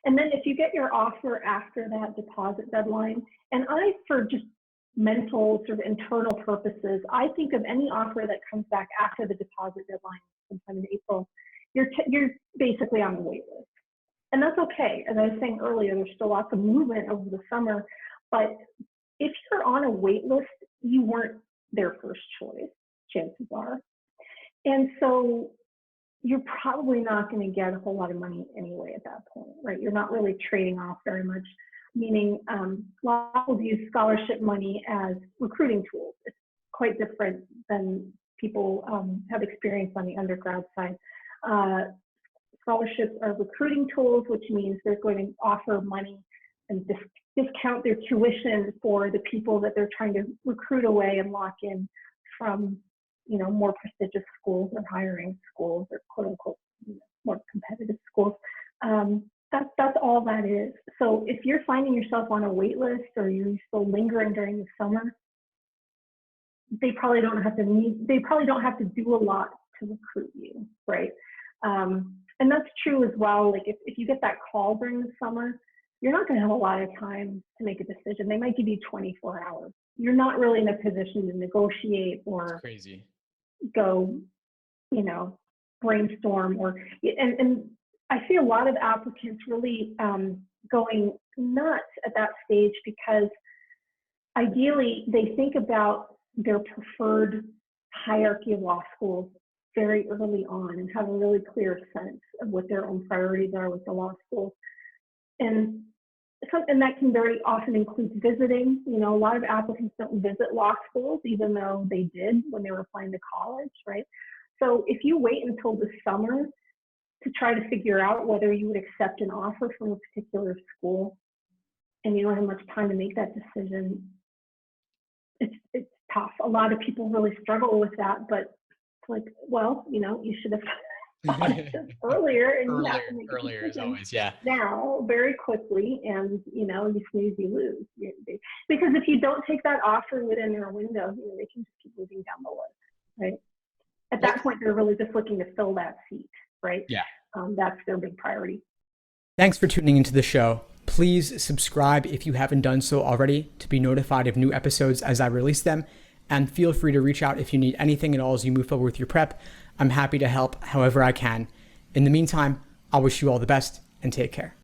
And then if you get your offer after that deposit deadline, and for just mental sort of internal purposes, I think of any offer that comes back after the deposit deadline sometime in April, you're basically on the wait list. And that's okay. As I was saying earlier, there's still lots of movement over the summer, but if you're on a wait list, you weren't their first choice, chances are. And so you're probably not going to get a whole lot of money anyway at that point, right? You're not really trading off very much, meaning a lot of people use scholarship money as recruiting tools. It's quite different than people have experienced on the undergrad side. Scholarships are recruiting tools, which means they're going to offer money and discount their tuition for the people that they're trying to recruit away and lock in from, more prestigious schools or hiring schools or quote unquote more competitive schools. That's all that is. So if you're finding yourself on a wait list or you're still lingering during the summer, they probably don't have to do a lot to recruit you, right? And that's true as well. Like if you get that call during the summer, you're not going to have a lot of time to make a decision. They might give you 24 hours. You're not really in a position to negotiate or go, brainstorm and I see a lot of applicants really going nuts at that stage because ideally they think about their preferred hierarchy of law schools very early on and have a really clear sense of what their own priorities are with the law schools. And that can very often include visiting. A lot of applicants don't visit law schools, even though they did when they were applying to college, right? So if you wait until the summer to try to figure out whether you would accept an offer from a particular school and you don't have much time to make that decision, it's tough. A lot of people really struggle with that, but it's like, well, you should have thought it just earlier, and you have to make a decision now very quickly, and you snooze, you lose. Because if you don't take that offer within their window, they can just keep moving down the list, right? At that point, they're really just looking to fill that seat, right? Yeah. That's their big priority. Thanks for tuning into the show. Please subscribe if you haven't done so already to be notified of new episodes as I release them. And feel free to reach out if you need anything at all as you move forward with your prep. I'm happy to help however I can. In the meantime, I wish you all the best and take care.